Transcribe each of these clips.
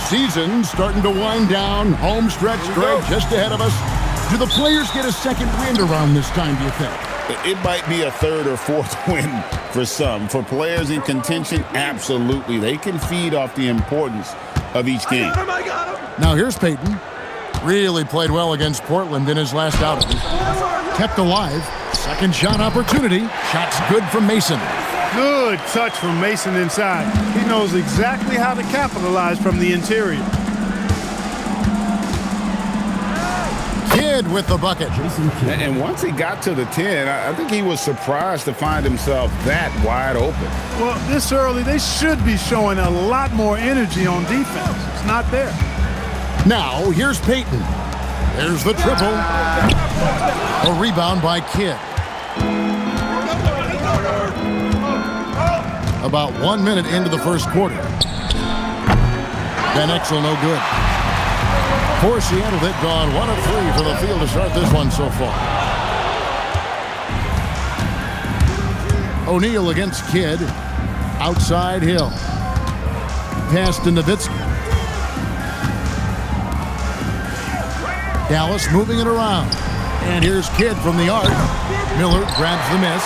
Season starting to wind down. Home stretch, Greg, just ahead of us. Do the players get a second wind around this time, do you think? It might be a third or fourth win for some. For players in contention, absolutely. They can feed off the importance of each game. I got him. Now here's Peyton. Really played well against Portland in his last outing. Kept alive. Second shot opportunity. Shot's good from Mason. Good touch from Mason inside. He knows exactly how to capitalize from the interior. Kidd with the bucket. And once he got to the 10, I think he was surprised to find himself that wide open. Well, this early, they should be showing a lot more energy on defense. It's not there. Now, here's Peyton. There's the triple. A rebound by Kidd. About 1 minute into the first quarter. Van Exel no good. For Seattle, they've gone 1 of 3 for the field to start this one so far. O'Neal against Kidd. Outside Hill. Pass to Nowitzki. Dallas moving it around. And here's Kidd from the arc. Miller grabs the miss.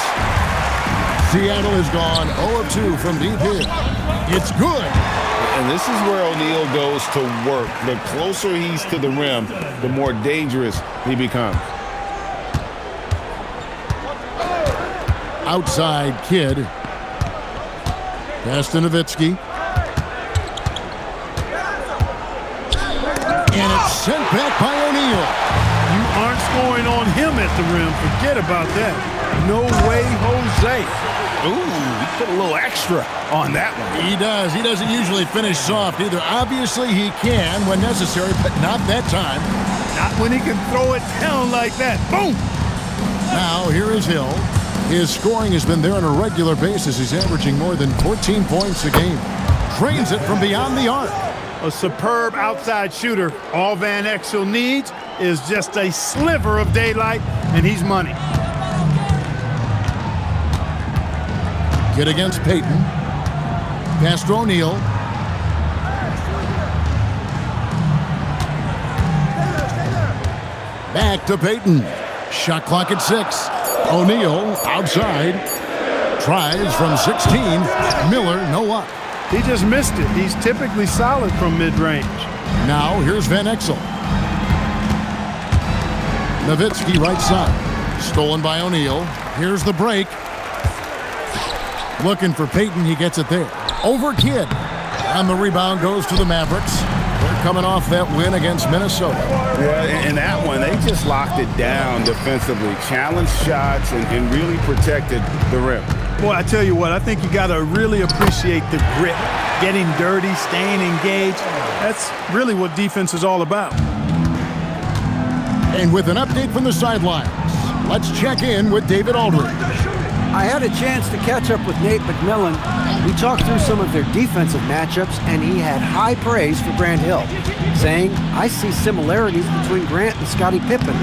Seattle has gone 0 of 2 from deep here. It's good. And this is where O'Neal goes to work. The closer he's to the rim, the more dangerous he becomes. Outside Kidd. Pass to Nowitzki. And it's sent back by O'Neal. You aren't scoring on him at the rim. Forget about that. No way, Jose. Ooh, he put a little extra on that one. He does. He doesn't usually finish soft either. Obviously, he can when necessary, but not that time. Not when he can throw it down like that. Boom! Now, here is Hill. His scoring has been there on a regular basis. He's averaging more than 14 points a game. Drains it from beyond the arc. A superb outside shooter. All Van Exel needs is just a sliver of daylight, and he's money. Kidd against Peyton. Pass to O'Neal. Back to Peyton. Shot clock at 6. O'Neal outside. Tries from 16. Miller no up. He just missed it. He's typically solid from mid-range. Now here's Van Exel. Nowitzki right side. Stolen by O'Neal. Here's the break. Looking for Peyton. He gets it there. Over Kidd. And the rebound goes to the Mavericks. They're coming off that win against Minnesota. Yeah, in that one, they just locked it down defensively. Challenged shots and really protected the rim. Boy, I tell you what, I think you got to really appreciate the grit. Getting dirty, staying engaged. That's really what defense is all about. And with an update from the sidelines, let's check in with David Aldridge. I had a chance to catch up with Nate McMillan. We talked through some of their defensive matchups, and he had high praise for Grant Hill, saying, I see similarities between Grant and Scottie Pippen.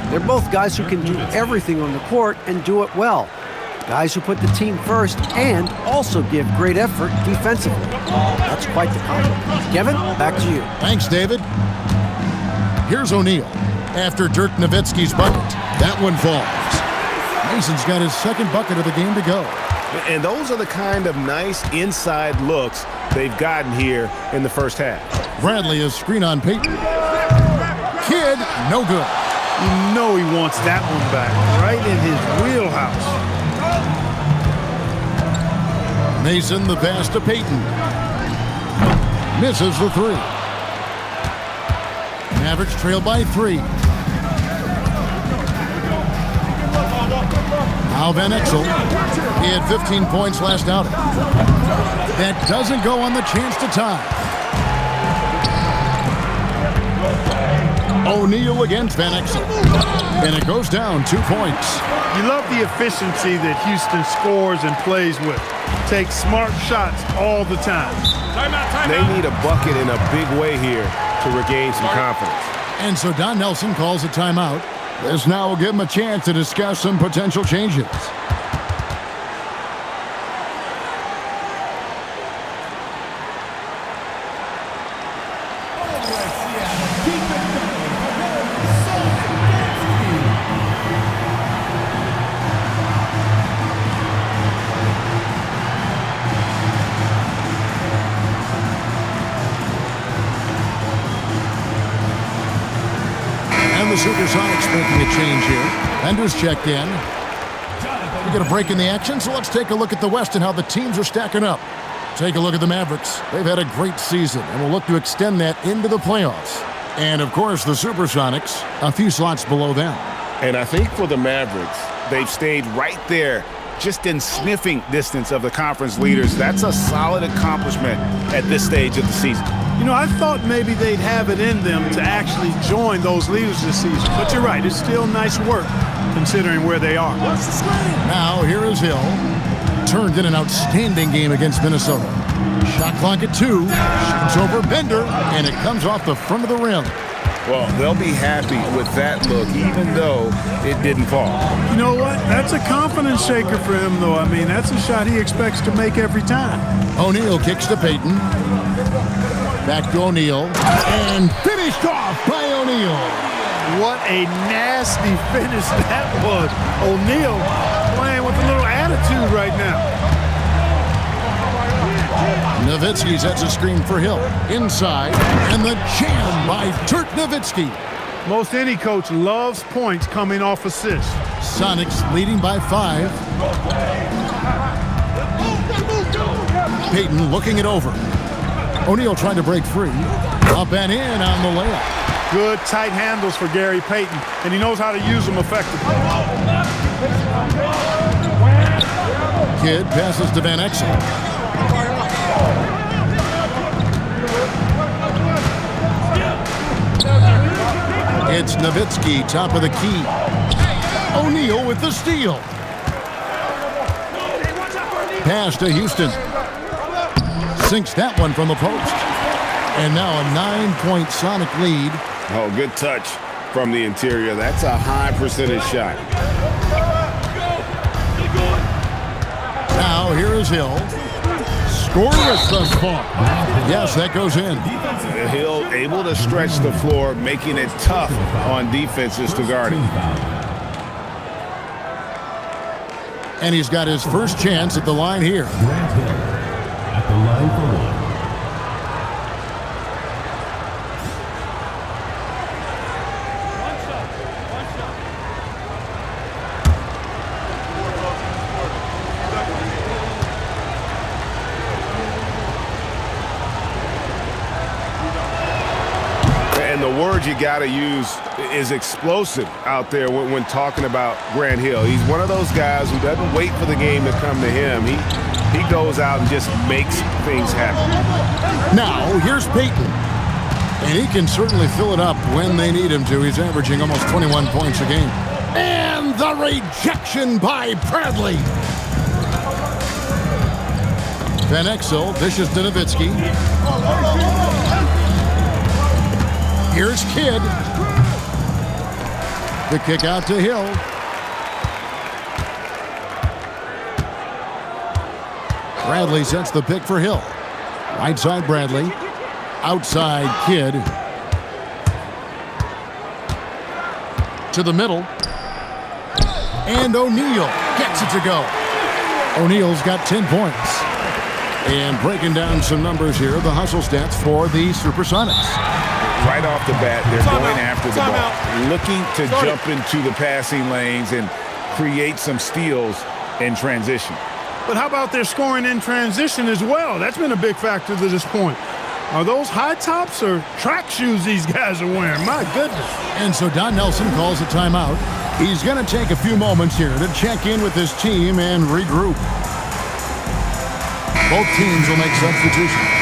They're both guys who can do everything on the court and do it well. Guys who put the team first and also give great effort defensively. That's quite the compliment. Kevin, back to you. Thanks, David. Here's O'Neal. After Dirk Nowitzki's bucket, that one falls. Mason's got his second bucket of the game to go. And those are the kind of nice inside looks they've gotten here in the first half. Bradley is screen on Peyton. Kidd, no good. You know he wants that one back, right in his wheelhouse. Mason the pass to Peyton. Misses the 3. Mavericks trail by 3. Now Van Exel. He had 15 points last outing. That doesn't go on the chance to tie. O'Neal against Van Exel. And it goes down 2 points. You love the efficiency that Houston scores and plays with. Takes smart shots all the time. They need a bucket in a big way here to regain some confidence. And so Don Nelson calls a timeout. This now will give him a chance to discuss some potential changes. Supersonics making a change here. Bender's checked in. We get a break in the action, so let's take a look at the West and how the teams are stacking up. Take a look at the Mavericks. They've had a great season, and will look to extend that into the playoffs. And, of course, the Supersonics, a few slots below them. And I think for the Mavericks, they've stayed right there, just in sniffing distance of the conference leaders. That's a solid accomplishment at this stage of the season. You know, I thought maybe they'd have it in them to actually join those leaders this season. But you're right, it's still nice work considering where they are. Now, here is Hill. Turned in an outstanding game against Minnesota. Shot clock at 2. Shoots over Bender, and it comes off the front of the rim. Well, they'll be happy with that look, even though it didn't fall. You know what? That's a confidence shaker for him, though. I mean, that's a shot he expects to make every time. O'Neal kicks to Payton. Back to O'Neal. And finished off by O'Neal. What a nasty finish that was. O'Neal playing with a little attitude right now. Nowitzki sets a screen for Hill. Inside, and the jam by Dirk Nowitzki. Most any coach loves points coming off assists. Sonics leading by 5. Payton looking it over. O'Neal trying to break free. Up and in on the layup. Good tight handles for Gary Payton, and he knows how to use them effectively. Kidd passes to Van Exel. It's Nowitzki, top of the key. O'Neal with the steal. Pass to Houston. Sinks that one from the post. And now a 9-point Sonic lead. Oh, good touch from the interior. That's a high percentage shot. Now here is Hill. Scoreless thus far. Yes, that goes in. Hill able to stretch the floor, making it tough on defenses to guard him. And he's got his first chance at the line here. At the line for one. And the word you got to use is explosive out there when talking about Grant Hill. He's one of those guys who doesn't wait for the game to come to him. He goes out and just makes things happen. Now, here's Payton. And he can certainly fill it up when they need him to. He's averaging almost 21 points a game. And the rejection by Bradley. Van Exel dishes to Nowitzki. Here's Kidd. The kick out to Hill. Bradley sets the pick for Hill. Right side Bradley. Outside Kidd. To the middle. And O'Neal gets it to go. O'Neal's got 10 points. And breaking down some numbers here, the hustle stats for the Supersonics. Right off the bat, they're going after the ball, looking to jump into the passing lanes and create some steals in transition. But how about their scoring in transition as well? That's been a big factor to this point. Are those high tops or track shoes these guys are wearing? My goodness. And so Don Nelson calls a timeout. He's going to take a few moments here to check in with his team and regroup. Both teams will make substitutions.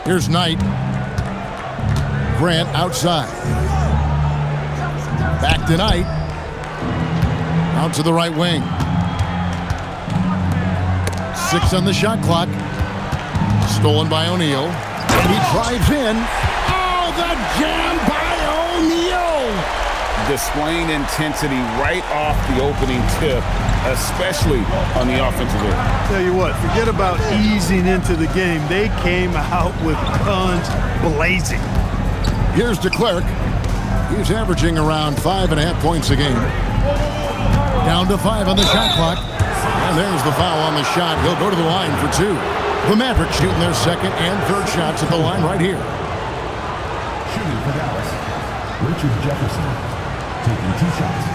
Here's Knight. Grant outside. Back to Knight. Out to the right wing. 6 on the shot clock. Stolen by O'Neal. And he drives in. Oh, the jam by O'Neal! displaying intensity right off the opening tip, especially on the offensive end. Tell you what, forget about easing into the game. They came out with guns blazing. Here's DeClerc. He's averaging around 5.5 points a game. Down to 5 on the shot clock. And there's the foul on the shot. He'll go to the line for 2. The Mavericks shooting their second and third shots at the line right here. Shooting for Dallas, Richard Jefferson, taking 2 shots.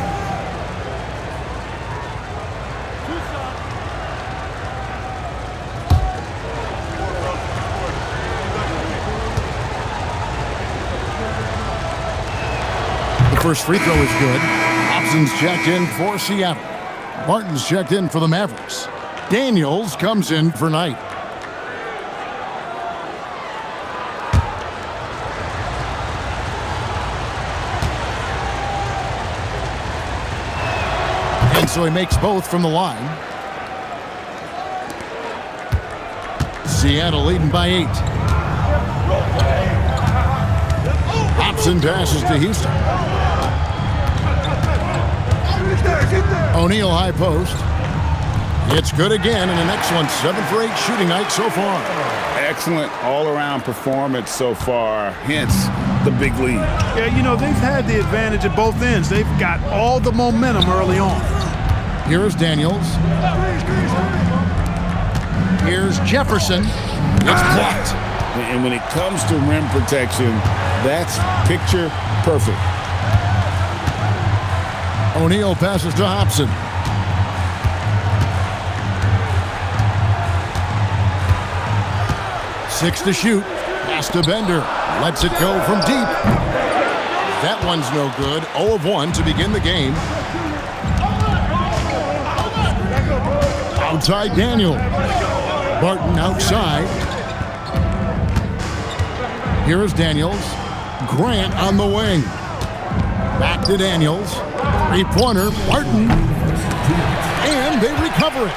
The first free throw is good. Hobson's checked in for Seattle. Martin's checked in for the Mavericks. Daniels comes in for Knight. And so he makes both from the line. Seattle leading by 8. Hobson passes to Houston. O'Neal high post. It's good again, and an excellent 7 for 8 shooting night so far. Excellent all-around performance so far, hence the big lead. Yeah, you know, they've had the advantage at both ends. They've got all the momentum early on. Here's Daniels. Here's Jefferson. It's blocked. And when it comes to rim protection, that's picture perfect. O'Neal passes to Hobson. Six to shoot. Pass to Bender. Lets it go from deep. That one's no good. 0 of 1 to begin the game. Outside Daniel. Barton outside. Here is Daniels. Grant on the wing. Back to Daniels. 3-pointer. Barton. And they recover it.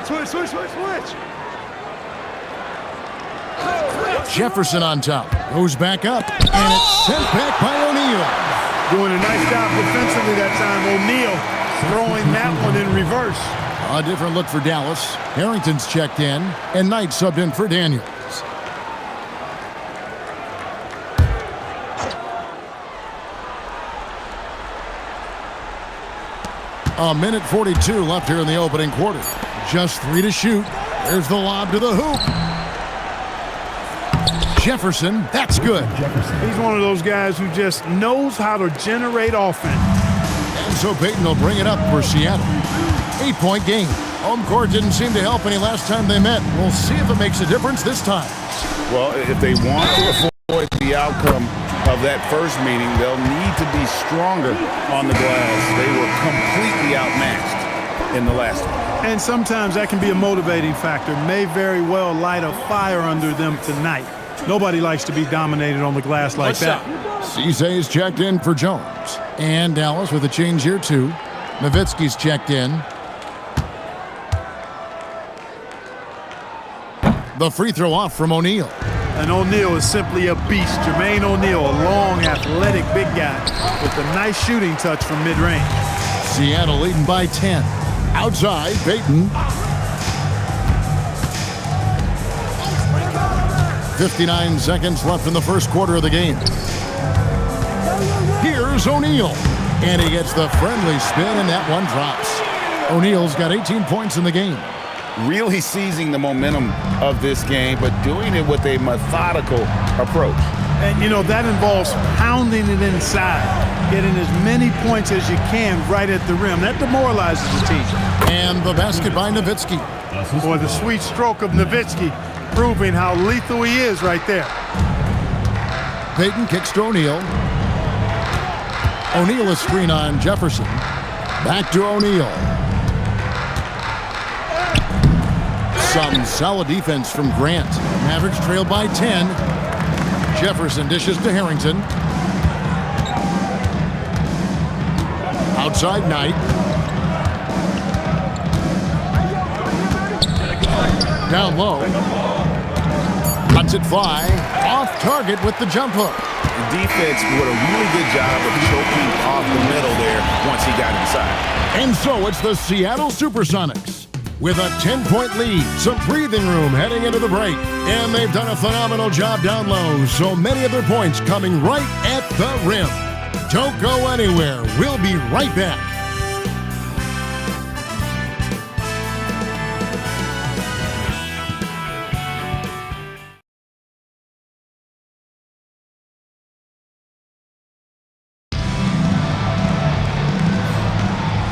Switch. Jefferson on top. Goes back up. And it's sent back by O'Neal. Doing a nice job defensively that time. O'Neal throwing that one in reverse. A different look for Dallas. Harrington's checked in. And Knight subbed in for Daniels. A minute 42 left here in the opening quarter. Just 3 to shoot. There's the lob to the hoop. Jefferson, that's good. He's one of those guys who just knows how to generate offense. And so Payton will bring it up for Seattle. 8-point game. Home court didn't seem to help any last time they met. We'll see if it makes a difference this time. Well, if they want to avoid the outcome of that first meeting, they'll need to be stronger on the glass. They were completely outmatched in the last one. And sometimes that can be a motivating factor. May very well light a fire under them tonight. Nobody likes to be dominated on the glass like that. Cisse is checked in for Jones. And Dallas with a change here too. Nowitzki's checked in. The free throw off from O'Neal. And O'Neal is simply a beast. Jermaine O'Neal, a long, athletic big guy with a nice shooting touch from mid-range. Seattle leading by 10. Outside, Payton. 59 seconds left in the first quarter of the game. Here's O'Neal. And he gets the friendly spin, and that one drops. O'Neal's got 18 points in the game. Really seizing the momentum of this game, but doing it with a methodical approach. And, you know, that involves pounding it inside, getting as many points as you can right at the rim. That demoralizes the team. And the basket by Nowitzki. Boy, the sweet stroke of Nowitzki proving how lethal he is right there. Payton kicks to O'Neal. O'Neal a screen on Jefferson. Back to O'Neal. Some solid defense from Grant. Mavericks trail by 10. Jefferson dishes to Harrington. Outside Knight. Down low. Lets it fly. Off target with the jump hook. The defense did a really good job of choking off the middle there once he got inside. And so it's the Seattle Supersonics with a 10-point lead, some breathing room heading into the break. And they've done a phenomenal job down low, so many of their points coming right at the rim. Don't go anywhere. We'll be right back.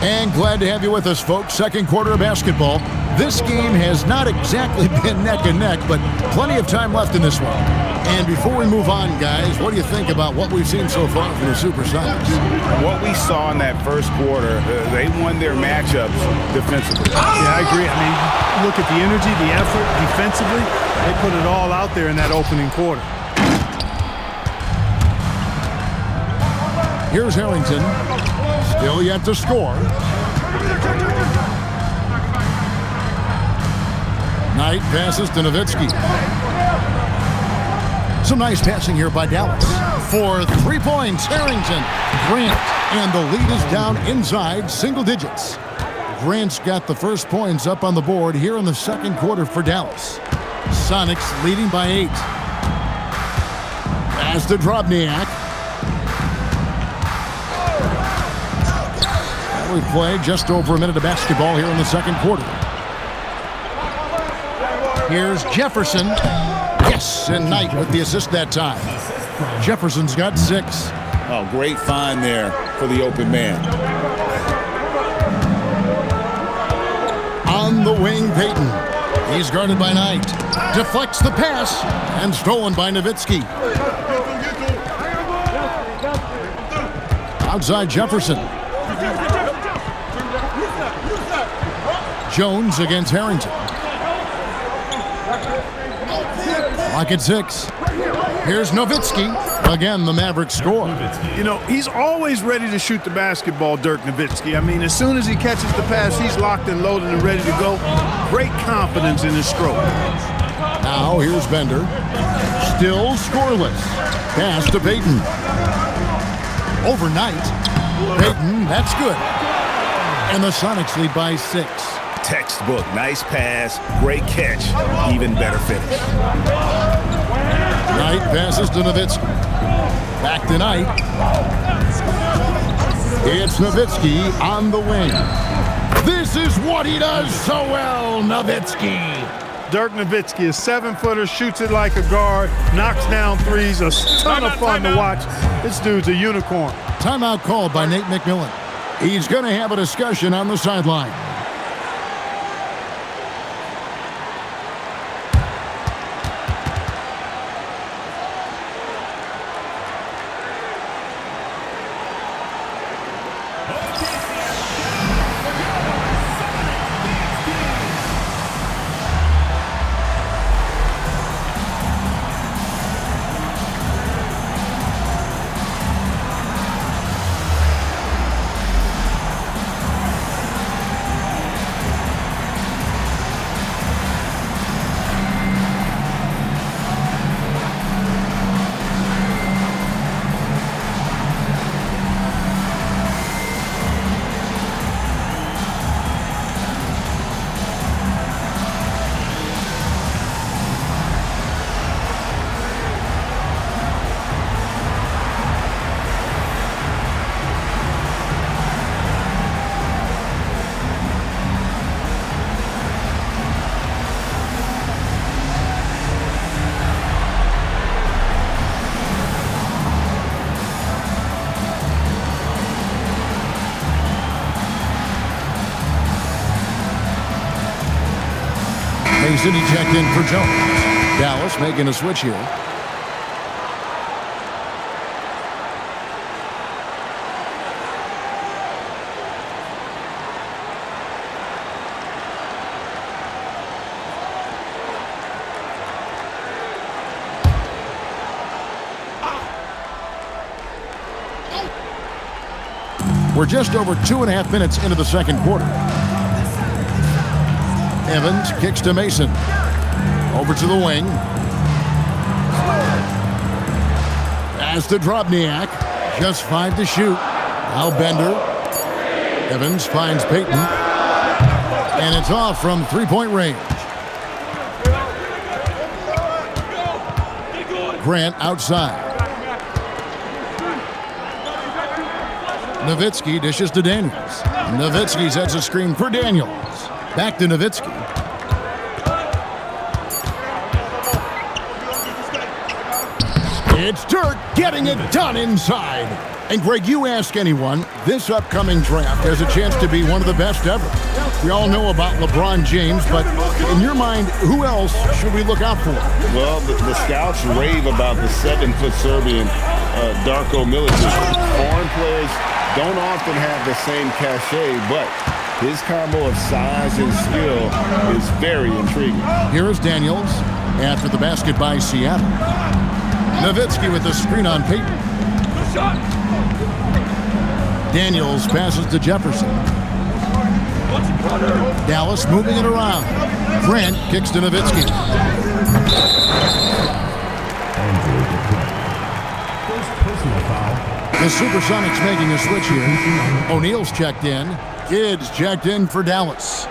And glad to have you with us, folks. Second quarter of basketball. This game has not exactly been neck and neck, but plenty of time left in this one. And before we move on, guys, what do you think about what we've seen so far from the Supersonics? What we saw in that first quarter, they won their matchups defensively. Yeah, I agree. I mean, look at the energy, the effort defensively. They put it all out there in that opening quarter. Here's Harrington. Still yet to score. Knight passes to Nowitzki. Some nice passing here by Dallas. For 3 points, Harrington. Grant. And the lead is down inside single digits. Grant's got the first points up on the board here in the second quarter for Dallas. Sonics leading by 8. Pass to Drobniak. We've played just over a minute of basketball here in the second quarter. Here's Jefferson. Yes, and Knight with the assist that time. Jefferson's got 6. Oh, great find there for the open man. On the wing, Payton. He's guarded by Knight. Deflects the pass and stolen by Nowitzki. Outside Jefferson. Jones against Harrington. Lock at 6. Here's Nowitzki. Again, the Mavericks score. You know, he's always ready to shoot the basketball, Dirk Nowitzki. I mean, as soon as he catches the pass, he's locked and loaded and ready to go. Great confidence in his stroke. Now, here's Bender. Still scoreless. Pass to Payton. Overnight. Payton, that's good. And the Sonics lead by 6. Textbook, nice pass, great catch, even better finish. Knight passes to Nowitzki. Back to Knight. It's Nowitzki on the wing. This is what he does so well, Nowitzki. Dirk Nowitzki, a 7-footer, shoots it like a guard, knocks down threes, a ton of fun to watch. This dude's a unicorn. Timeout called by Nate McMillan. He's going to have a discussion on the sideline. City checked in for Jones. Dallas making a switch here. We're just over 2.5 minutes into the second quarter. Evans kicks to Mason. Over to the wing. Pass to Drobniak. Just 5 to shoot. Now Bender. Evans finds Payton. And it's off from three-point range. Grant outside. Nowitzki dishes to Daniels. Nowitzki sets a screen for Daniels. Back to Nowitzki. It's Dirk getting it done inside. And Greg, you ask anyone, this upcoming draft has a chance to be one of the best ever. We all know about LeBron James, but in your mind, who else should we look out for? Well, the scouts rave about the 7-foot Serbian Darko Milicic. Foreign players don't often have the same cachet, but his combo of size and skill is very intriguing. Here is Daniels after the basket by Seattle. Nowitzki with the screen on Payton. Daniels passes to Jefferson. Dallas moving it around. Grant kicks to Nowitzki. The Supersonics making a switch here. O'Neal's checked in. Kidd's checked in for Dallas.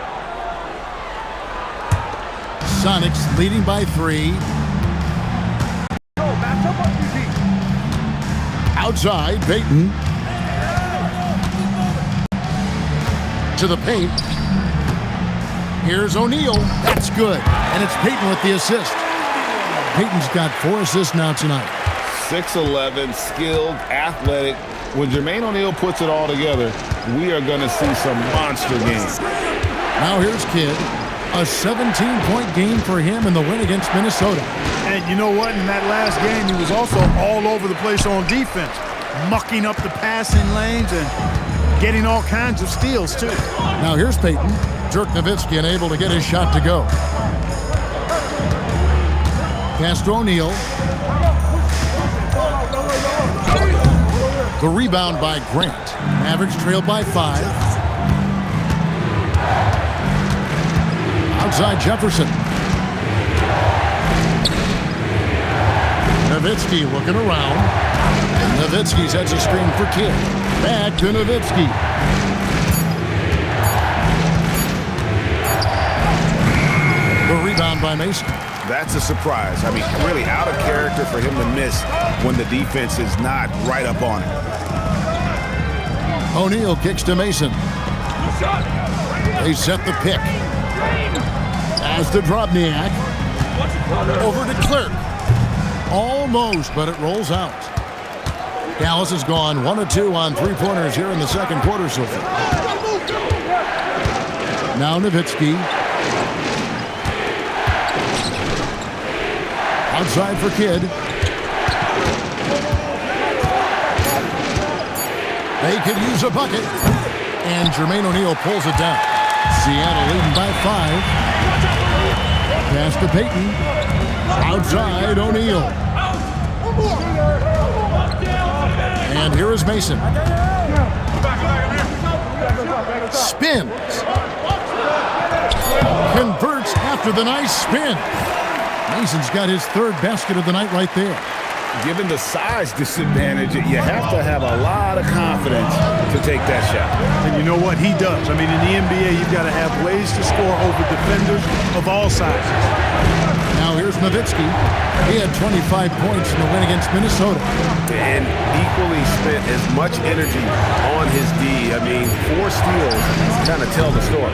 Sonics leading by 3. Outside, Payton. To the paint. Here's O'Neal. That's good. And it's Payton with the assist. Payton's got 4 assists now tonight. 6'11", skilled, athletic. When Jermaine O'Neal puts it all together, we are going to see some monster games. Now here's Kidd. A 17-point game for him in the win against Minnesota. And you know what? In that last game, he was also all over the place on defense, mucking up the passing lanes and getting all kinds of steals, too. Now here's Payton. Dirk Nowitzki unable to get his shot to go. Pass to O'Neal. The rebound by Grant. Mavericks trailed by 5. Outside Jefferson. Nowitzki looking around. Nowitzki sets a screen for Kidd. Back to Nowitzki. The rebound by Mason. That's a surprise. I mean, really out of character for him to miss when the defense is not right up on it. O'Neal kicks to Mason. They set the pick. As to Drobniak. Over to Clerk. Almost, but it rolls out. Dallas has gone 1 of 2 on 3-pointers here in the second quarter so far. Now Nowitzki. Outside for Kidd. They could use a bucket. And Jermaine O'Neal pulls it down. Seattle leading by 5. Pass to Payton. Outside O'Neal. And here is Mason. Spins. Converts after the nice spin. Mason's got his 3rd basket of the night right there. Given the size disadvantage, you have to have a lot of confidence to take that shot. And you know what? He does. I mean, in the NBA, you've got to have ways to score over defenders of all sizes. Now here's Nowitzki. He had 25 points in the win against Minnesota. And equally spent as much energy on his D. I mean, 4 steals kind of tell the story.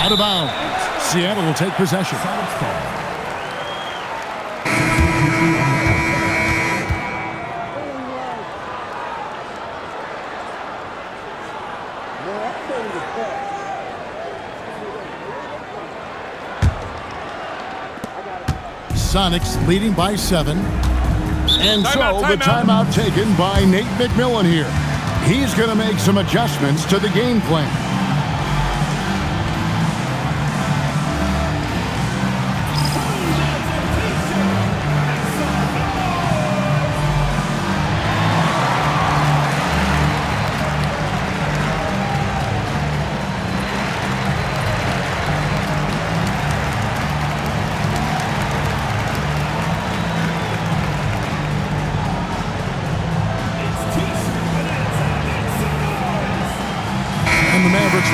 Out of bounds. Seattle will take possession. Sonics leading by 7. And so the timeout taken by Nate McMillan here. He's going to make some adjustments to the game plan.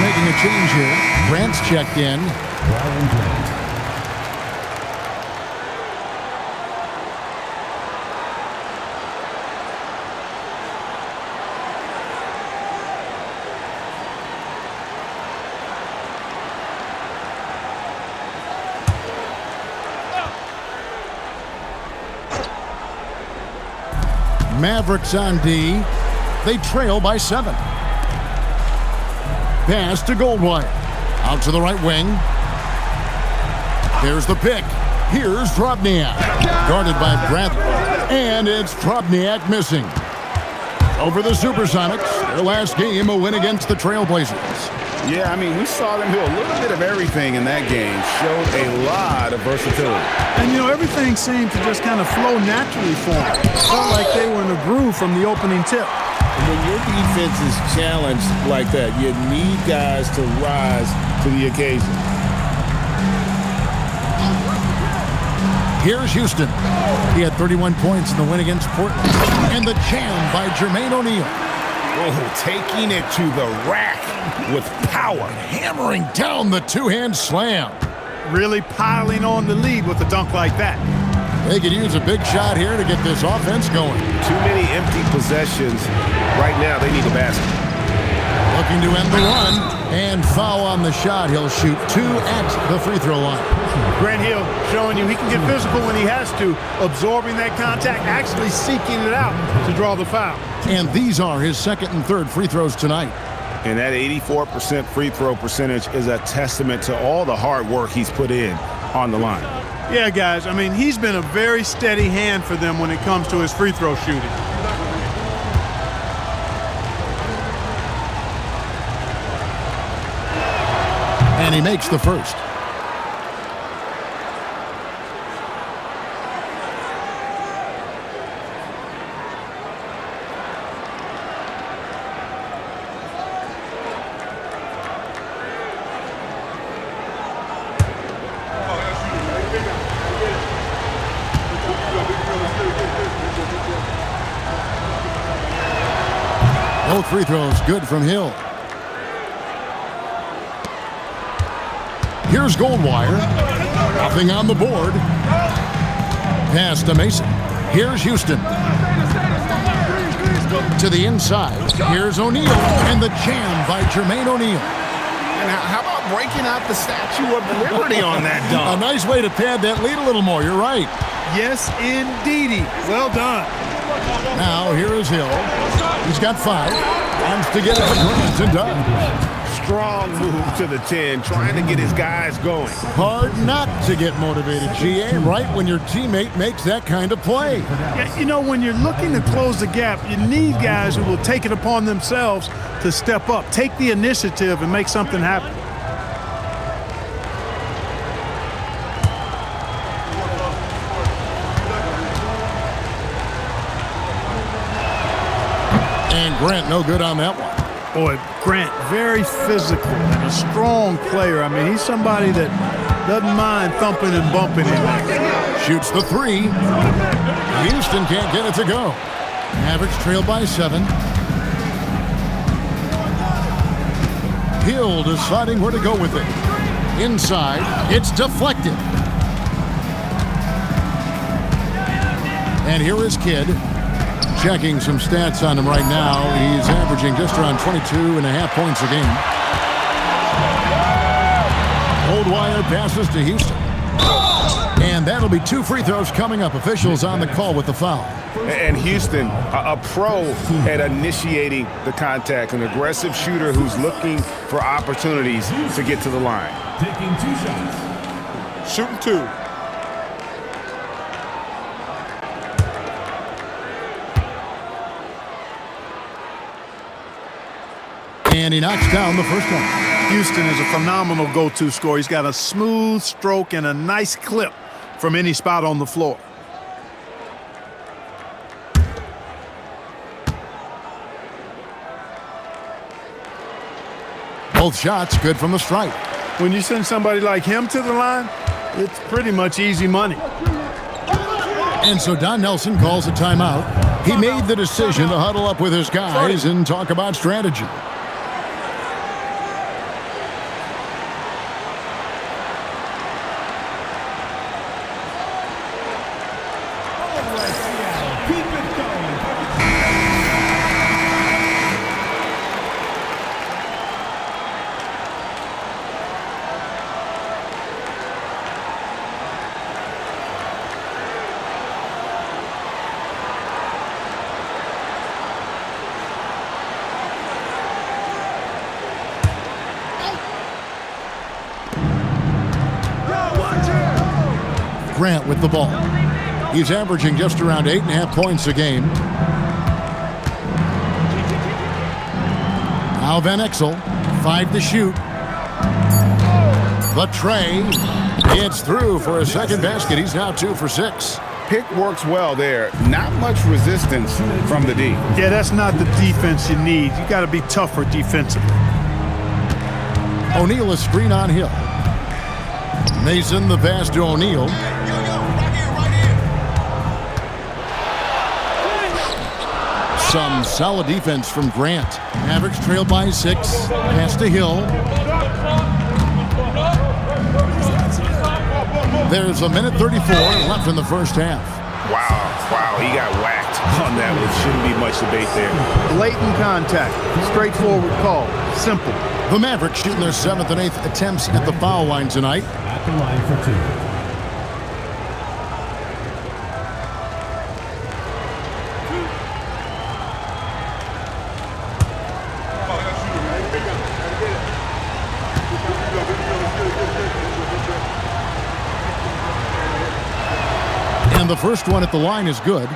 making a change here. Grant's checked in. Brian Grant. Mavericks on D. They trail by 7. Pass to Goldwire. Out to the right wing. There's the pick. Here's Drobniak. Guarded by Bradley. And it's Drobniak missing. Over the Supersonics. Their last game, a win against the Trailblazers. Yeah, I mean, we saw them do a little bit of everything in that game. Showed a lot of versatility. And, everything seemed to just kind of flow naturally for them. Felt like they were in a groove from the opening tip. When your defense is challenged like that, you need guys to rise to the occasion. Here's Houston. He had 31 points in the win against Portland. And the jam by Jermaine O'Neal. Oh, taking it to the rack with power. Hammering down the two-hand slam. Really piling on the lead with a dunk like that. They could use a big shot here to get this offense going. Too many empty possessions. Right now, they need a basket. Looking to end the run. And foul on the shot. He'll shoot 2 at the free throw line. Grant Hill showing you he can get physical when he has to, absorbing that contact, actually seeking it out to draw the foul. And these are his second and third free throws tonight. And that 84% free throw percentage is a testament to all the hard work he's put in on the line. Yeah, guys, I mean, he's been a very steady hand for them when it comes to his free throw shooting. And he makes the first. Both free throws good from Hill. Here's Goldwire. Nothing on the board. Pass to Mason. Here's Houston. To the inside. Here's O'Neal. And the jam by Jermaine O'Neal. And how about breaking out the Statue of Liberty on that dunk? A nice way to pad that lead a little more. You're right. Yes, indeedy. Well done. Now, here is Hill. He's got 5. Wants to get it to Grant and does. Strong move to the 10, trying to get his guys going. Hard not to get motivated, GA, right when your teammate makes that kind of play. Yeah, when you're looking to close the gap, you need guys who will take it upon themselves to step up, take the initiative, and make something happen. And Grant no good on that one. Boy, Grant, very physical and a strong player. I mean, he's somebody that doesn't mind thumping and bumping in there. Shoots the 3. Houston can't get it to go. Mavericks trail by 7. Hill deciding where to go with it. Inside, it's deflected. And here is Kidd. Checking some stats on him right now. He's averaging just around 22.5 points a game. Goldwire passes to Houston. And that'll be 2 free throws coming up. Officials on the call with the foul. And Houston, a pro at initiating the contact, an aggressive shooter who's looking for opportunities to get to the line. Taking 2 shots. Shooting 2. And he knocks down the first one. Houston is a phenomenal go-to scorer. He's got a smooth stroke and a nice clip from any spot on the floor. Both shots good from the stripe. When you send somebody like him to the line, it's pretty much easy money. And so Don Nelson calls a timeout. He made the decision to huddle up with his guys and talk about strategy. Grant with the ball. He's averaging just around 8.5 points a game. Now Van Exel, 5 to shoot. The tray, it's through for a second basket. He's now 2 for 6. Pick works well there. Not much resistance from the D. Yeah, that's not the defense you need. You got to be tougher defensively. O'Neal is screen on Hill. Mason the pass to O'Neal. Some solid defense from Grant. Mavericks trail by 6. Pass to Hill. There's a minute 34 left in the first half. Wow, he got whacked on that one. Shouldn't be much debate there. Blatant contact. Straightforward call. Simple. The Mavericks shooting their 7th and 8th attempts at the foul line tonight. At the line for 2. And the first one at the line is good.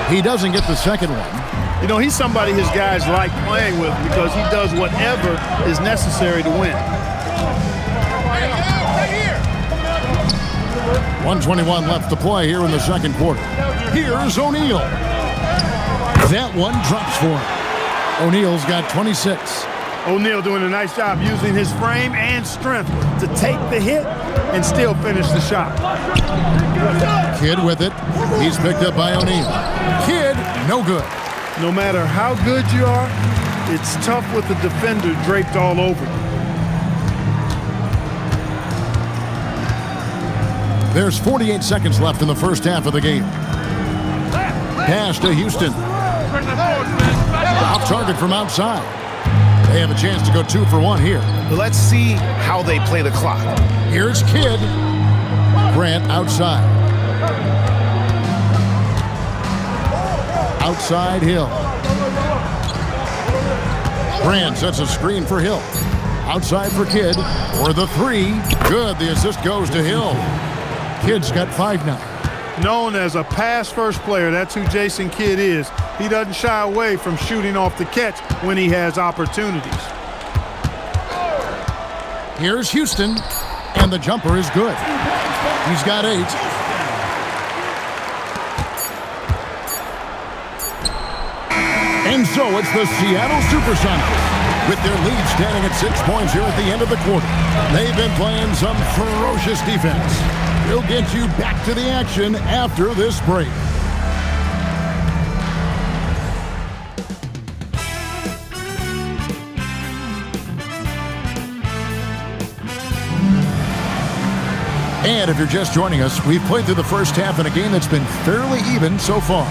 He doesn't get the second one. You know, he's somebody his guys like playing with because he does whatever is necessary to win. 1:21 left to play here in the second quarter. Here's O'Neal. That one drops for him. O'Neal's got 26. O'Neal doing a nice job using his frame and strength to take the hit and still finish the shot. Kidd with it. He's picked up by O'Neal. Kidd, no good. No matter how good you are, it's tough with the defender draped all over you. There's 48 seconds left in the first half of the game. Pass to Houston. Off target from outside. They have a chance to go 2 for 1 here. Let's see how they play the clock. Here's Kidd. Grant outside. Outside Hill. Grant sets a screen for Hill. Outside for Kidd. For the 3. Good. The assist goes to Hill. Kidd's got 5 now. Known as a pass-first player, that's who Jason Kidd is. He doesn't shy away from shooting off the catch when he has opportunities. Here's Houston, and the jumper is good. He's got 8. And so it's the Seattle Supersonics with their lead standing at 6 points here at the end of the quarter. They've been playing some ferocious defense. We'll get you back to the action after this break. And if you're just joining us, we've played through the first half in a game that's been fairly even so far.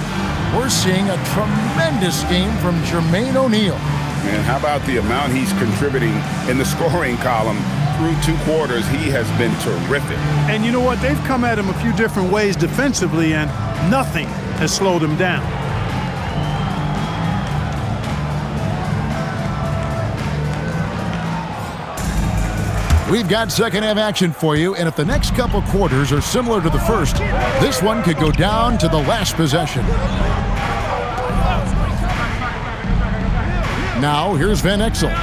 We're seeing a tremendous game from Jermaine O'Neal. And how about the amount he's contributing in the scoring column? Through 2 quarters, he has been terrific. And you know what? They've come at him a few different ways defensively, and nothing has slowed him down. We've got second half action for you, and if the next couple quarters are similar to the first, this one could go down to the last possession. Now, here's Van Exel.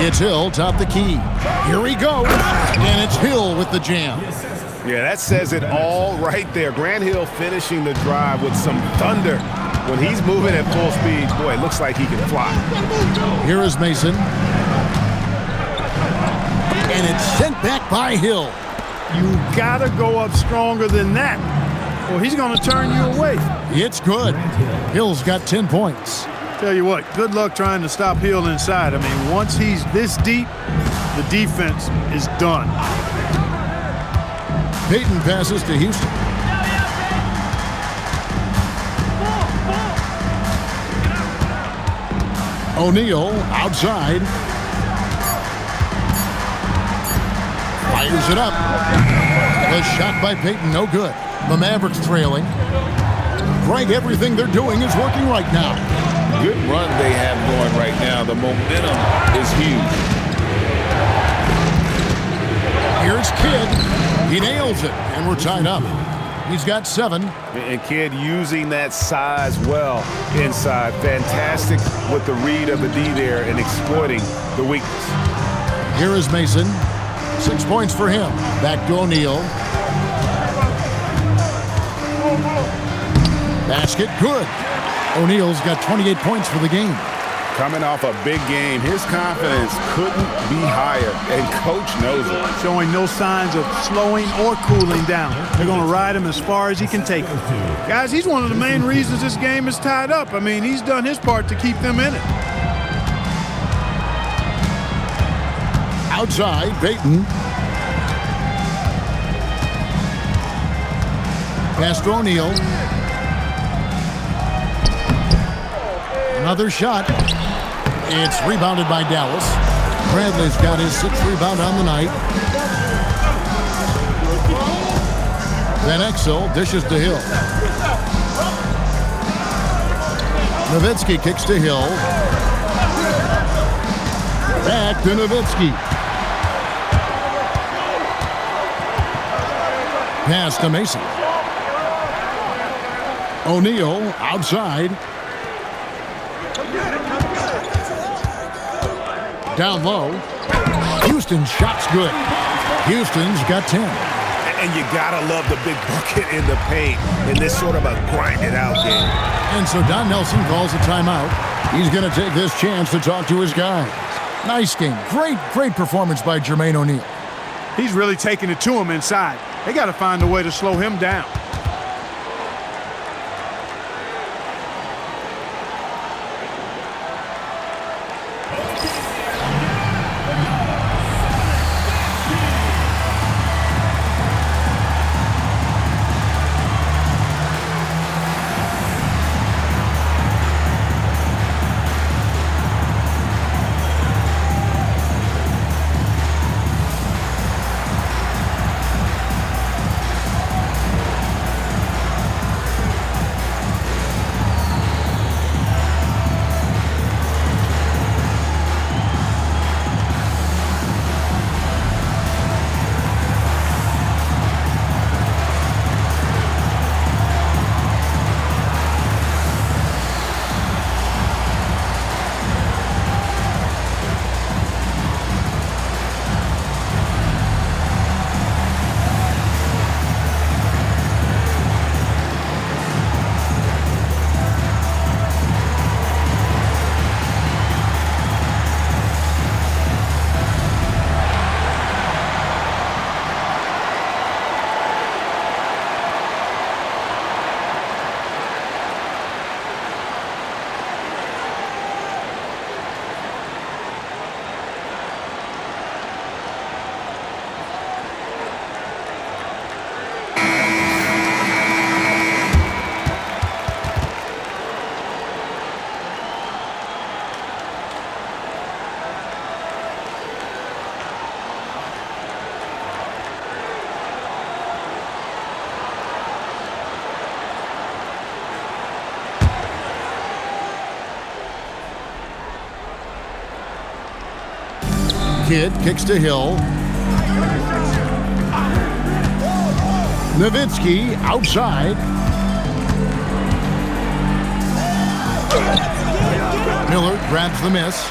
It's Hill, top the key. Here he goes, and it's Hill with the jam. Yeah, that says it all right there. Grant Hill finishing the drive with some thunder. When he's moving at full speed, boy, it looks like he can fly. Here is Mason. And it's sent back by Hill. You gotta go up stronger than that, or he's gonna turn you away. It's good. Hill's got 10 points. Tell you what, good luck trying to stop Hill inside. I mean, once he's this deep, the defense is done. Payton passes to Houston. O'Neal outside. Fires it up. The shot by Payton, no good. The Mavericks trailing. Greg, everything they're doing is working right now. Good run they have going right now. The momentum is huge. Here's Kidd. He nails it, and we're tied up. He's got 7. And Kidd using that size well inside. Fantastic with the read of the D there and exploiting the weakness. Here is Mason. 6 points for him. Back to O'Neal. Basket, good. O'Neal's got 28 points for the game. Coming off a big game, his confidence couldn't be higher, and Coach knows it. Showing no signs of slowing or cooling down. They're going to ride him as far as he can take him. Guys, he's one of the main reasons this game is tied up. I mean, he's done his part to keep them in it. Outside, Payton. Pass to O'Neal. Another shot. It's rebounded by Dallas. Bradley's got his 6th rebound on the night. Van Exel dishes to Hill. Nowitzki kicks to Hill. Back to Nowitzki. Pass to Mason. O'Neal outside. Down low. Houston's shot's good. Houston's got 10. And you gotta love the big bucket in the paint in this sort of a grind-it-out game. And so Don Nelson calls a timeout. He's going to take this chance to talk to his guys. Nice game. Great performance by Jermaine O'Neal. He's really taking it to him inside. They got to find a way to slow him down. Kidd kicks to Hill. Nowitzki outside. Miller grabs the miss.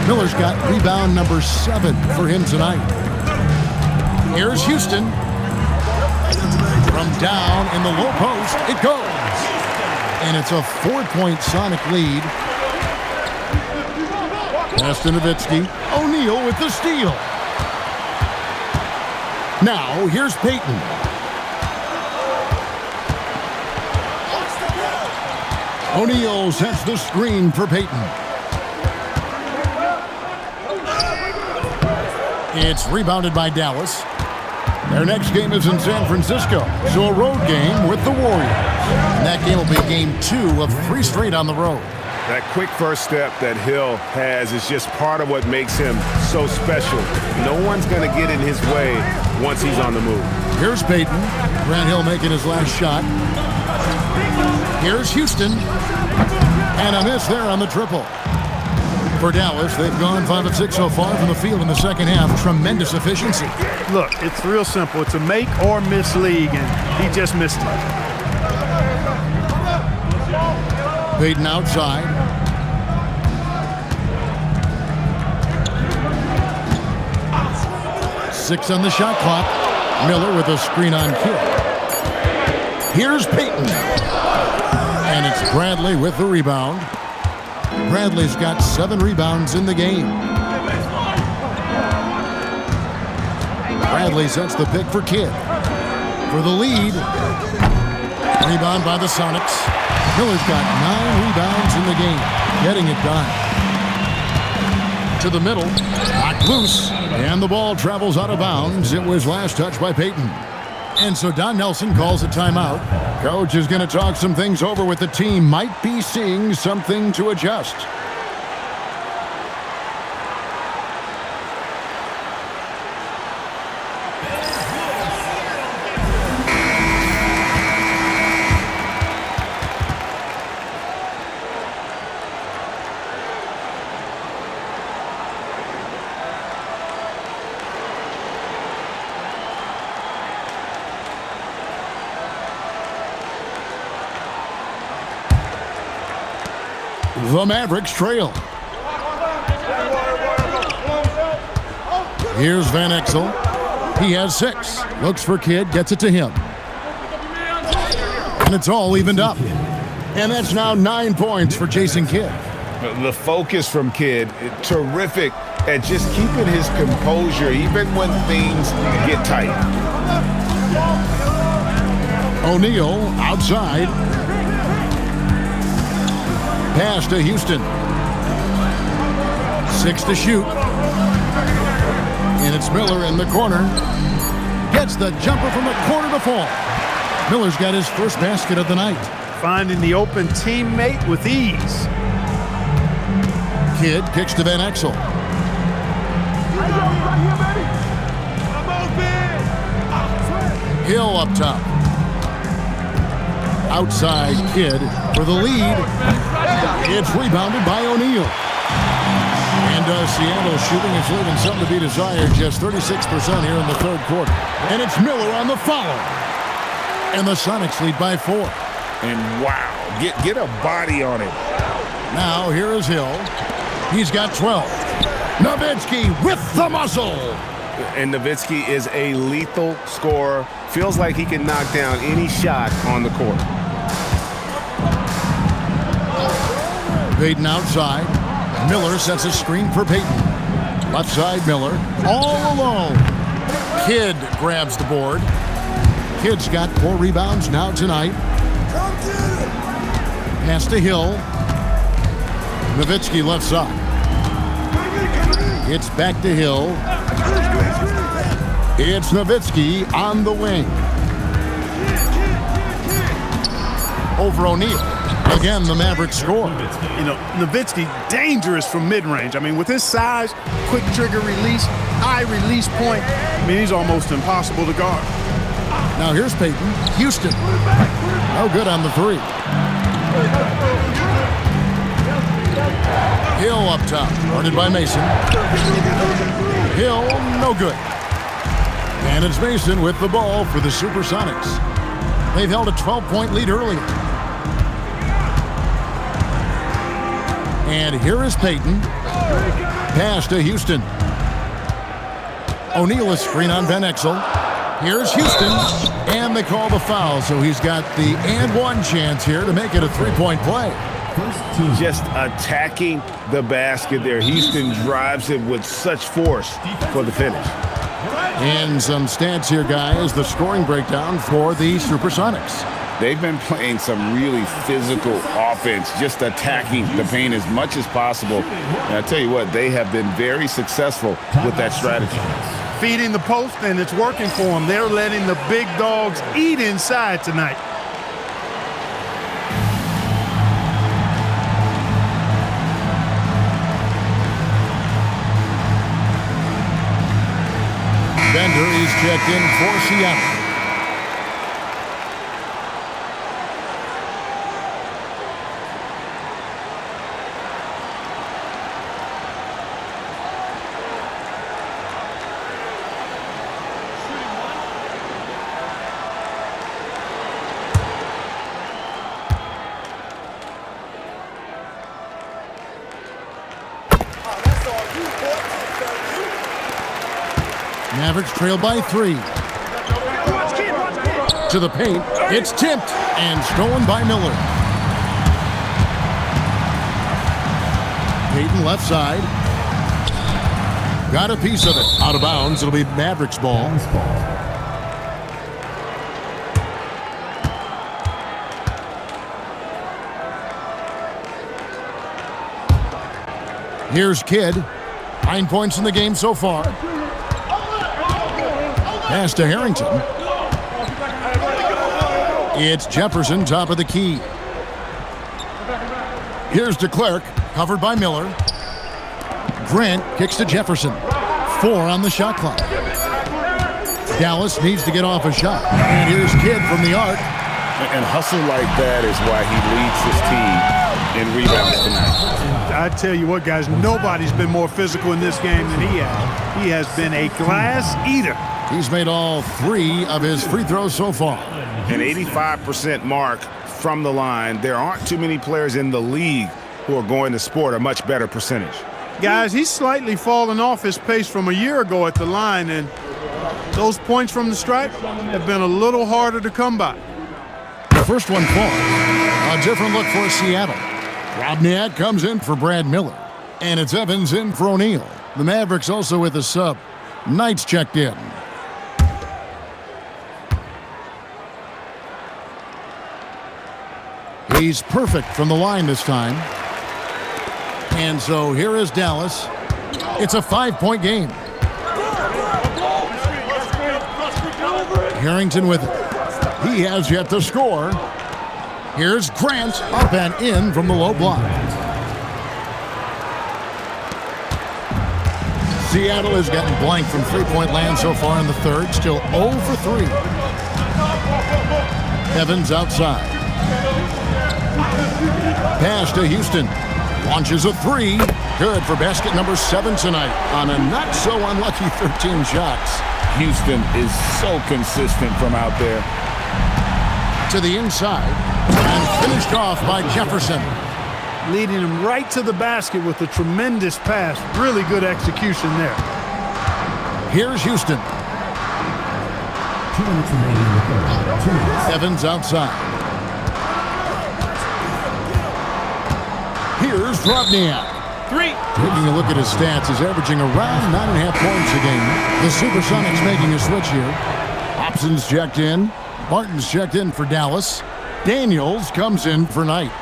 Miller's got rebound number 7 for him tonight. Here's Houston. From down in the low post, it goes. And it's a 4-point Sonic lead. Pass to Nowitzki. O'Neal with the steal. Now, here's Payton. O'Neal sets the screen for Payton. It's rebounded by Dallas. Their next game is in San Francisco, so a road game with the Warriors. And that game will be game 2 of 3 straight on the road. That quick first step that Hill has is just part of what makes him so special. No one's going to get in his way once he's on the move. Here's Peyton. Grant Hill making his last shot. Here's Houston. And a miss there on the triple. For Dallas, they've gone 5 of 6 so far from the field in the second half. Tremendous efficiency. Look, it's real simple. It's a make or miss league, and he just missed it. Peyton outside. Six on the shot clock. Miller with a screen on Kidd. Here's Peyton. And it's Bradley with the rebound. Bradley's got 7 rebounds in the game. Bradley sets the pick for Kidd. For the lead. Rebound by the Sonics. Miller's got 9 rebounds in the game. Getting it done. To the middle. Knocked loose. And the ball travels out of bounds. It was last touched by Peyton. And so Don Nelson calls a timeout. Coach is going to talk some things over with the team. Might be seeing something to adjust. The Mavericks trail. Here's Van Exel. He has 6. Looks for Kidd, gets it to him. And it's all evened up. And that's now 9 points for Jason Kidd. The focus from Kidd, terrific at just keeping his composure even when things get tight. O'Neal outside. Pass to Houston. 6 to shoot. And it's Miller in the corner. Gets the jumper from the corner to fall. Miller's got his first basket of the night. Finding the open teammate with ease. Kidd kicks to Van Exel. Hill up top. Outside Kidd for the lead. It's rebounded by O'Neal. And Seattle shooting is leaving something to be desired. Just 36% here in the third quarter. And it's Miller on the follow. And the Sonics lead by 4. And wow, get a body on him. Now here is Hill. He's got 12. Nowitzki with the muscle. And Nowitzki is a lethal scorer. Feels like he can knock down any shot on the court. Peyton outside. Miller sets a screen for Peyton. Left side Miller. All alone. Kidd grabs the board. Kidd's got 4 rebounds now tonight. Pass to Hill. Nowitzki left side. It's back to Hill. It's Nowitzki on the wing. Over O'Neal. Again, the Mavericks score. You know, Nowitzki, dangerous from mid-range. I mean, with his size, quick trigger release, high release point, I mean, he's almost impossible to guard. Now here's Peyton. Houston. No good on the 3. Hill up top. Guarded by Mason. Hill, no good. And it's Mason with the ball for the Supersonics. They've held a 12-point lead earlier. And here is Peyton. Pass to Houston. O'Neal is screen on Van Exel. Here's Houston. And they call the foul, so he's got the and one chance here to make it a 3-point play. Just attacking the basket there. Houston drives it with such force for the finish. And some stats here, guys. The scoring breakdown for the Supersonics. They've been playing some really physical offense, just attacking the paint as much as possible. And I tell you what, they have been very successful with that strategy. Feeding the post, and it's working for them. They're letting the big dogs eat inside tonight. He's checked in for Seattle. Mavericks trail by 3. To the paint. It's tipped and stolen by Miller. Payton left side. Got a piece of it. Out of bounds. It'll be Mavericks ball. Here's Kidd. 9 points in the game so far. Pass to Harrington. It's Jefferson, top of the key. Here's DeClerc, covered by Miller. Grant kicks to Jefferson. 4 on the shot clock. Dallas needs to get off a shot. And here's Kidd from the arc. And hustle like that is why he leads his team in rebounds tonight. I tell you what, guys, nobody's been more physical in this game than he has. He has been a glass eater. He's made all 3 of his free throws so far. An 85% mark from the line. There aren't too many players in the league who are going to sport a much better percentage. Guys, he's slightly fallen off his pace from a year ago at the line, and those points from the stripe have been a little harder to come by. The first one falls. A different look for Seattle. Robniak comes in for Brad Miller. And it's Evans in for O'Neal. The Mavericks also with a sub. Knight's checked in. He's perfect from the line this time. And so here is Dallas. It's a 5-point game. Harrington with it. He has yet to score. Here's Grant up and in from the low block. Seattle has gotten blank from three-point land so far in the third. Still 0 for 3. Evans outside. Pass to Houston. Launches a 3. Good for basket number 7 tonight on a not-so-unlucky 13 shots. Houston is so consistent from out there. To the inside. And finished off by Jefferson. Leading him right to the basket with a tremendous pass. Really good execution there. Here's Houston. 2 minutes remaining in the third. 2 minutes. Evans outside. Here's Robniak. 3. Taking a look at his stats, he's averaging around 9.5 points a game. The Supersonics making a switch here. Hobson's checked in. Martin's checked in for Dallas. Daniels comes in for Knight.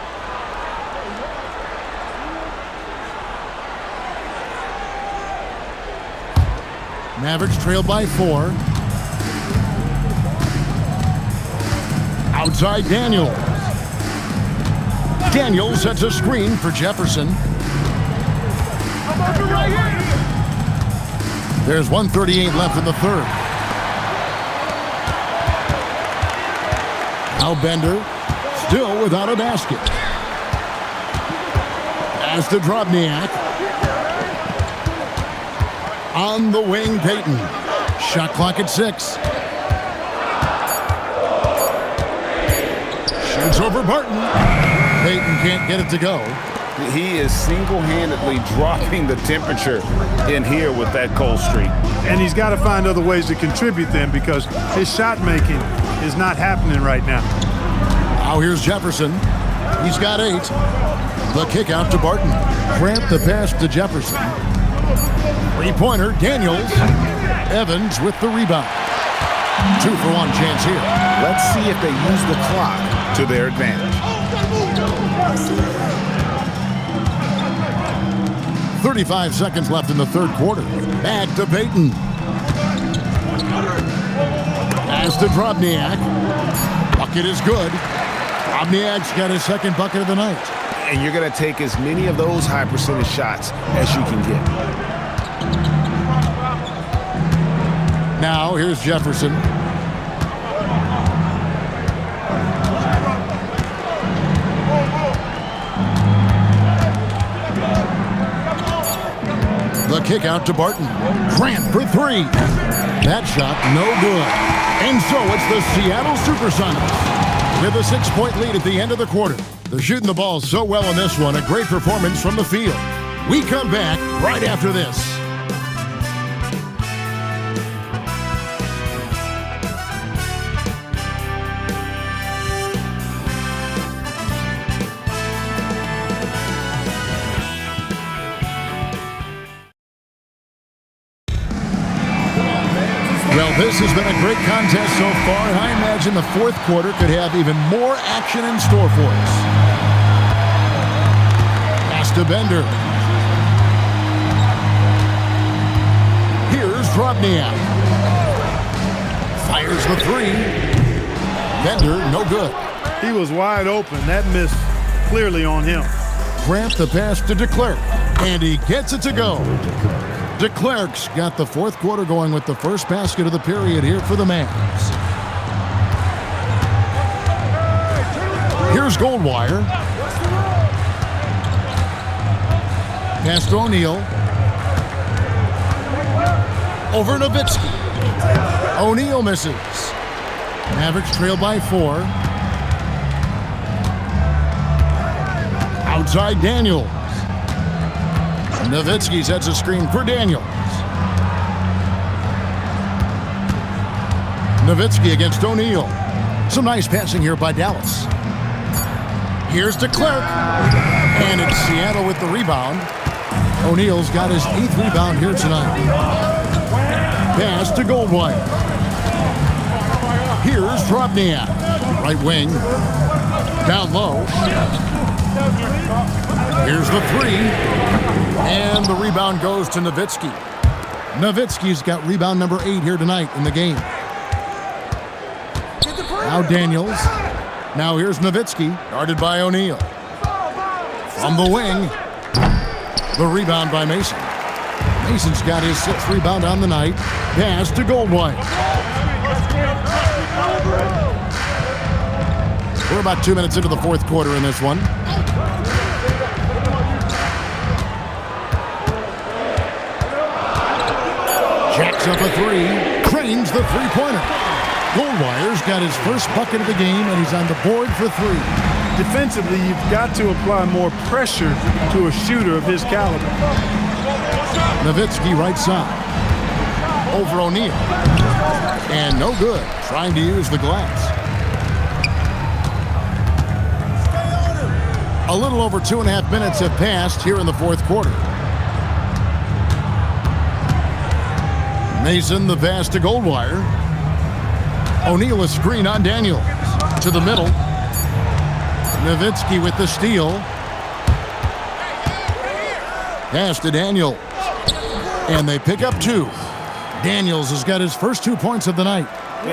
Mavericks trail by 4. Outside Daniels. Daniels sets a screen for Jefferson. There's 1:38 left in the third. Now Bender, still without a basket. As to Drobniak. On the wing, Payton. Shot clock at 6. Shoots over Barton. Payton can't get it to go. He is single-handedly dropping the temperature in here with that cold streak. And he's got to find other ways to contribute then, because his shot making is not happening right now. Now here's Jefferson. He's got 8. The kick out to Barton. Grant the pass to Jefferson. Three-pointer, Daniels. Evans with the rebound. 2-for-1 chance here. Let's see if they use the clock to their advantage. 35 seconds left in the third quarter. Back to Payton. Pass to Drobniak. Bucket is good. Drobniak's got his second bucket of the night. And you're going to take as many of those high percentage shots as you can get. Now here's Jefferson. The kick out to Barton. Grant for three. That shot, no good. And so it's the Seattle Supersonics with a 6-point lead at the end of the quarter. They're shooting the ball so well in this one. A great performance from the field. We come back right after this. Well, this has been a great contest so far, and I imagine the fourth quarter could have even more action in store for us. Pass to Bender. Here's Drobniak. Fires the three. Bender, no good. He was wide open. That miss clearly on him. Grant the pass to DeClerc, and he gets it to go. DeClerc's got the fourth quarter going with the first basket of the period here for the Mavs. Here's Goldwire. Pass to O'Neal. Over Nowitzki. O'Neal misses. Mavericks trail by 4. Outside Daniels. Nowitzki sets a screen for Daniels. Nowitzki against O'Neal. Some nice passing here by Dallas. Here's DeClerc. And it's Seattle with the rebound. O'Neal's got his 8th rebound here tonight. Pass to Goldwire. Here's Drobniak. Right wing. Down low. Here's the three. And the rebound goes to Nowitzki. Nowitzki's got rebound number 8 here tonight in the game. Now Daniels. Now here's Nowitzki, guarded by O'Neal. From the wing, the rebound by Mason. Mason's got his 6th rebound on the night. Pass to Goldwire. We're about 2 minutes into the fourth quarter in this one. Jacks up a three, cranes the three-pointer. Goldwire's got his first bucket of the game, and he's on the board for 3. Defensively, you've got to apply more pressure to a shooter of his caliber. Nowitzki right side. Over O'Neal. And no good, trying to use the glass. A little over 2.5 minutes have passed here in the fourth quarter. Mason the pass to Goldwire. O'Neal a screen on Daniels. To the middle. Nowitzki with the steal. Pass to Daniels. And they pick up 2. Daniels has got his first 2 points of the night.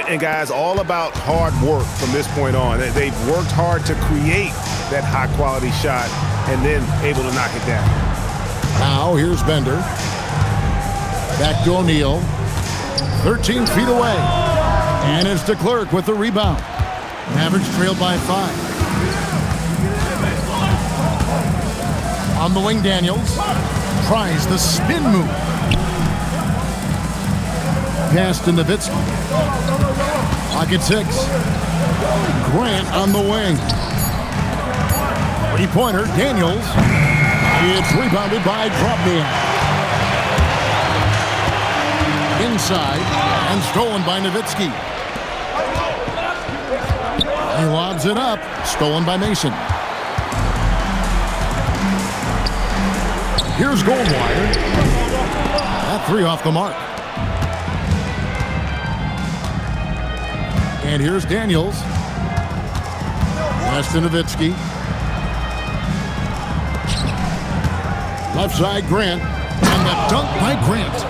And guys, all about hard work from this point on. They've worked hard to create that high-quality shot and then able to knock it down. Now here's Bender. Back to O'Neal. 13 feet away. And it's DeClerc with the rebound. Mavericks trailed by 5. On the wing, Daniels tries the spin move. Pass to Nowitzki. Pocket 6. Grant on the wing. Three-pointer, Daniels. It's rebounded by Drobniak. Inside and stolen by Nowitzki. He lobs it up. Stolen by Mason. Here's Goldwire. That 3 off the mark. And here's Daniels. Pass to Nowitzki. Left side, Grant. And the dunk by Grant.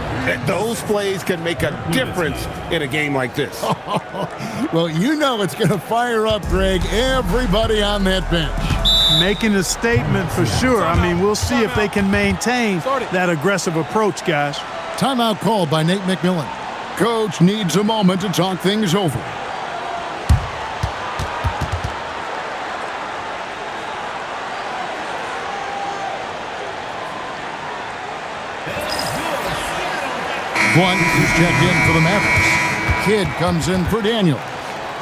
Those plays can make a difference in a game like this. Well, you know it's going to fire up, Greg, everybody on that bench. Making a statement for sure. I mean, we'll see if they can maintain that aggressive approach, guys. Timeout called by Nate McMillan. Coach needs a moment to talk things over. Blunt is checked in for the Mavericks. Kidd comes in for Daniel.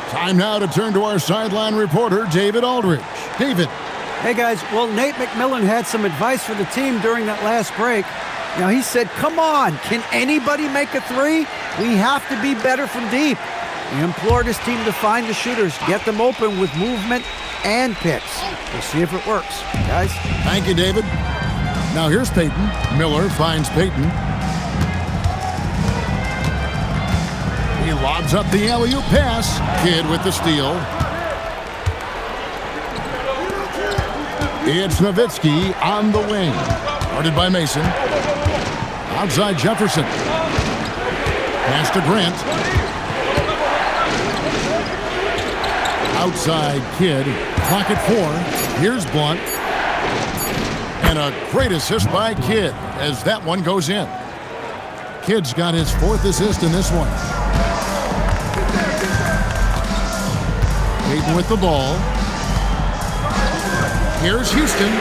Time now to turn to our sideline reporter, David Aldridge. David. Hey, guys. Well, Nate McMillan had some advice for the team during that last break. Now, he said, come on, can anybody make a three? We have to be better from deep. He implored his team to find the shooters, get them open with movement and picks. We'll see if it works, guys. Thank you, David. Now here's Payton. Miller finds Payton. He lobs up the alley-oop pass. Kidd with the steal. It's Nowitzki on the wing. Guarded by Mason. Outside Jefferson. Pass to Grant. Outside Kidd. Clock at 4. Here's Blunt. And a great assist by Kidd as that one goes in. Kidd's got his 4th assist in this one. Payton with the ball. Here's Houston.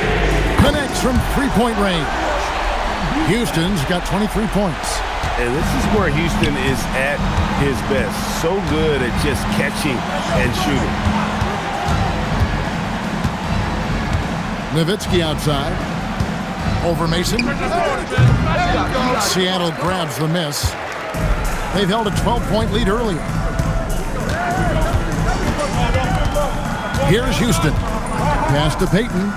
Connects from three-point range. Houston's got 23 points. And this is where Houston is at his best. So good at just catching and shooting. Nowitzki outside. Over Mason. Seattle grabs the miss. They've held a 12-point lead earlier. Here's Houston. Pass to Payton.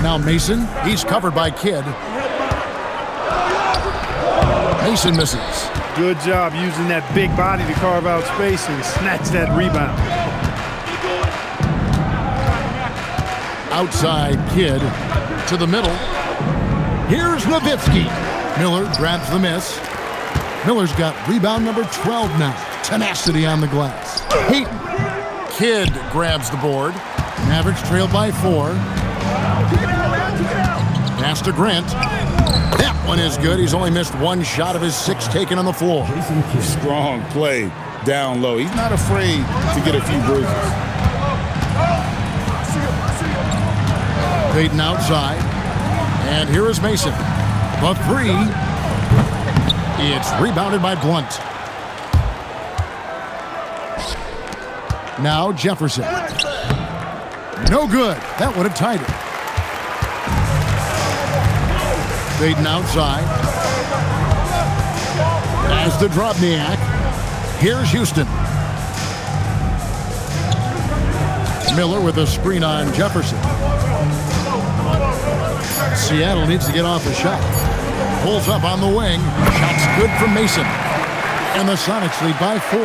Now Mason. He's covered by Kidd. Mason misses. Good job using that big body to carve out space and snatch that rebound. Outside Kidd to the middle. Here's Nowitzki. Miller grabs the miss. Miller's got rebound number 12 now. Tenacity on the glass. Payton. Kidd grabs the board. Mavericks trailed by 4. Pass to Grant. That one is good. He's only missed 1 shot of his 6 taken on the floor. Strong play down low. He's not afraid to get a few bruises. Payton outside. And here is Mason. The 3. It's rebounded by Blunt. Now Jefferson. No good. That would have tied it. Payton outside. As the Drobniak. Here's Houston. Miller with a screen on Jefferson. Seattle needs to get off a shot. Pulls up on the wing. Shot's good from Mason. And the Sonics lead by 4.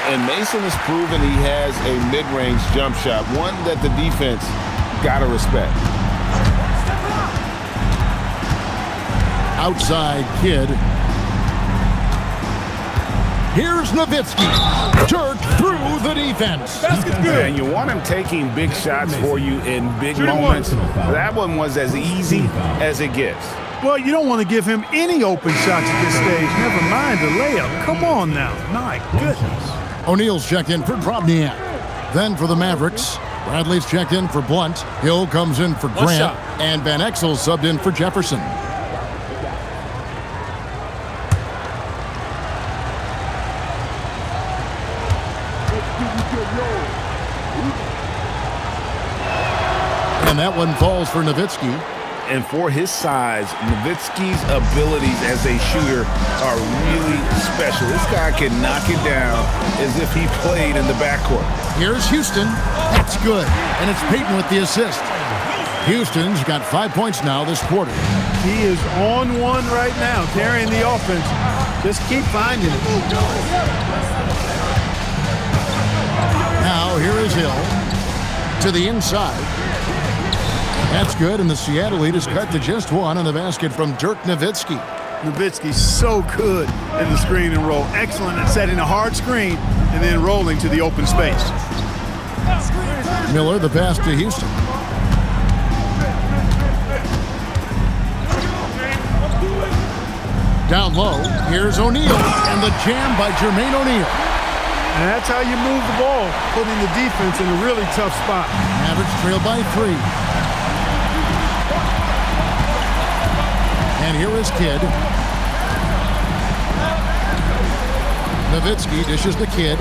And Mason has proven he has a mid-range jump shot, one that the defense gotta respect. Outside Kidd. Here's Nowitzki. Jerk through the defense. Basket's good. And you want him taking big shots for you in big moments. That one was as easy as it gets. Well, you don't want to give him any open shots at this stage. Never mind the layup. Come on now. My goodness. O'Neal's checked in for Drobniak. Then for the Mavericks, Bradley's checked in for Blunt. Hill comes in for Grant. And Van Exel subbed in for Jefferson. And that one falls for Nowitzki. And for his size, Nowitzki's abilities as a shooter are really special. This guy can knock it down as if he played in the backcourt. Here's Houston. That's good. And it's Payton with the assist. Houston's got 5 points now this quarter. He is on one right now, carrying the offense. Just keep finding it. Now here is Hill. To the inside. That's good, and the Seattle lead is cut to just 1 on the basket from Dirk Nowitzki. Nowitzki's so good in the screen and roll. Excellent at setting a hard screen and then rolling to the open space. Miller, the pass to Houston. Down low, here's O'Neal, and the jam by Jermaine O'Neal. And that's how you move the ball, putting the defense in a really tough spot. Mavericks trail by 3. And here is Kidd. Nowitzki dishes the Kidd.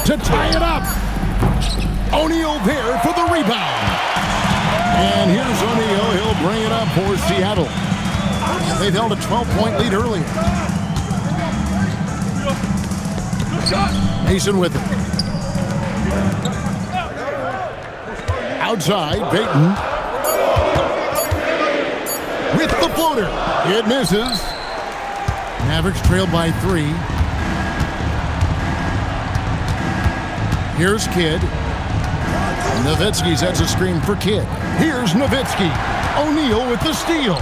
To tie it up. O'Neal there for the rebound. And here's O'Neal. He'll bring it up for Seattle. They've held a 12-point lead earlier. Mason with it. Outside, Payton. With the floater. It misses. Mavericks trail by 3. Here's Kidd. Nowitzki sets a screen for Kidd. Here's Nowitzki. O'Neal with the steal.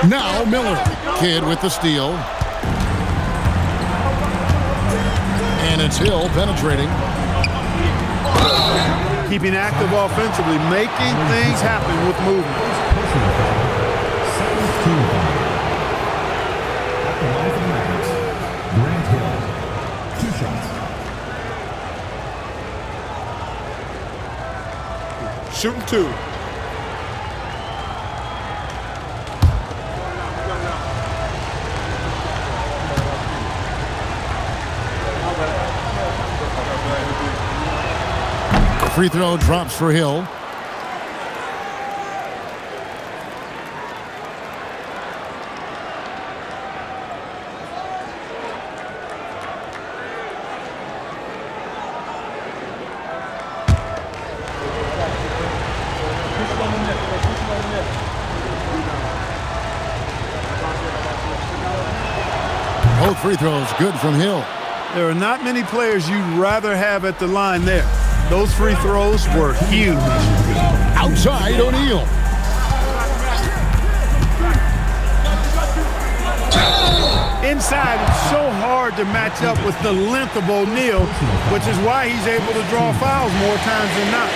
Now Miller. Kidd with the steal. And it's Hill penetrating. Keeping active offensively, making things happen with movement. At the line for the Mavericks, Grant Hill. 2 shots. Shooting 2. Free throw drops for Hill. Both free throws good from Hill. There are not many players you'd rather have at the line there. Those free throws were huge. Outside, O'Neal. Inside, it's so hard to match up with the length of O'Neal, which is why he's able to draw fouls more times than not.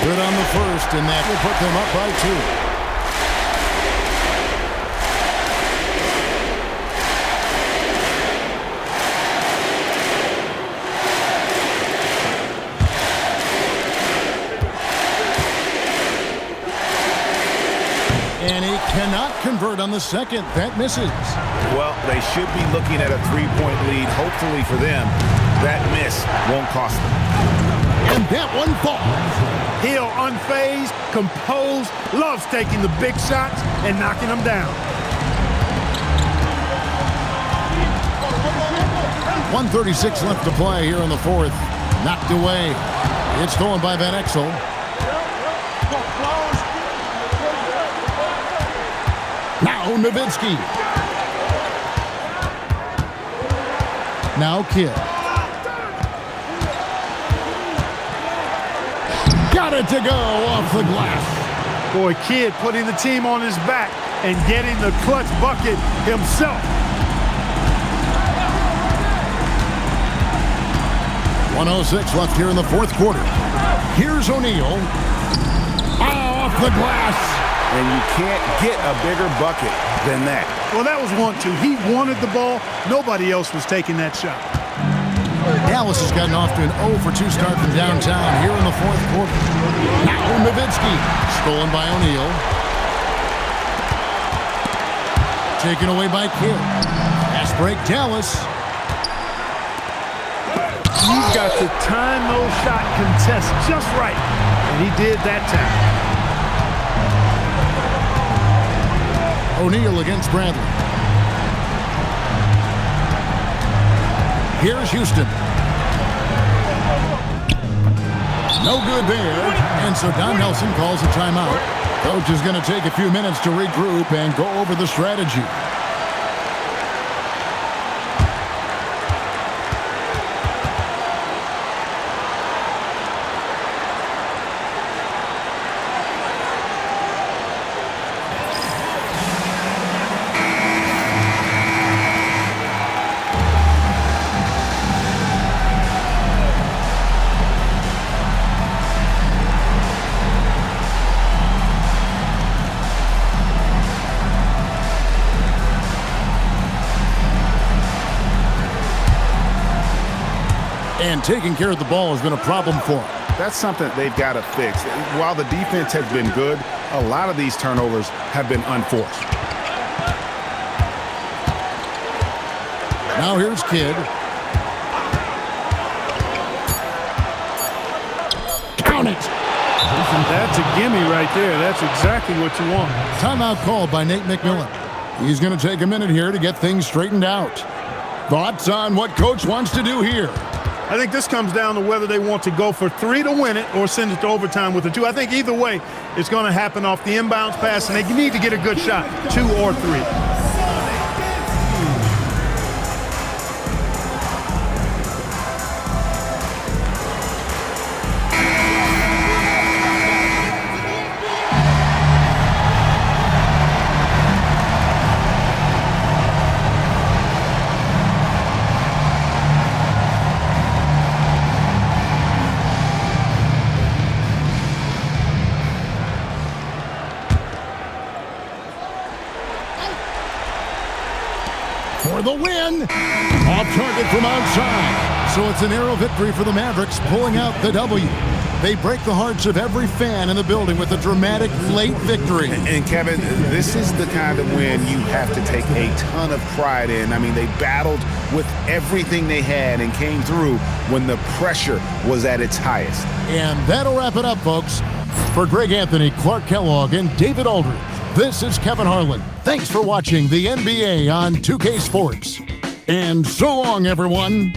Good on the first, and that will put them up by 2. And he cannot convert on the second. That misses. Well, they should be looking at a 3-point lead. Hopefully for them, that miss won't cost them. And that one falls. Hill unfazed, composed, loves taking the big shots and knocking them down. 1:36 left to play here in the fourth. Knocked away. It's stolen by Van Exel. Now Nowitzki. Now Kidd. Got it to go off the glass. Boy, Kidd putting the team on his back and getting the clutch bucket himself. 1:06 left here in the fourth quarter. Here's O'Neal. Off the glass. And you can't get a bigger bucket than that. Well, that was 1-2. He wanted the ball. Nobody else was taking that shot. Dallas has gotten off to an 0-for-2 start from downtown here in the fourth quarter. Now Nowitzki. Stolen by O'Neal. Taken away by Kidd. Fast break, Dallas. He's got to time those shot contests just right. And he did that time. O'Neal against Bradley. Here's Houston. No good there. And so Don Nelson calls a timeout. Coach is going to take a few minutes to regroup and go over the strategy. and taking care of the ball has been a problem for them. That's something they've got to fix. While the defense has been good, a lot of these turnovers have been unforced. Now here's Kidd. Count it! That's a gimme right there. That's exactly what you want. Timeout called by Nate McMillan. He's going to take a minute here to get things straightened out. Thoughts on what Coach wants to do here? I think this comes down to whether they want to go for 3 to win it or send it to overtime with a 2. I think either way, it's going to happen off the inbounds pass, and they need to get a good shot, 2 or 3. For the win! Off target from outside. So it's an arrow victory for the Mavericks, pulling out the W. They break the hearts of every fan in the building with a dramatic late victory. And Kevin, this is the kind of win you have to take a ton of pride in. I mean, they battled with everything they had and came through when the pressure was at its highest. And that'll wrap it up, folks. For Greg Anthony, Clark Kellogg, and David Aldridge, this is Kevin Harlan. Thanks for watching the NBA on 2K Sports. And so long, everyone.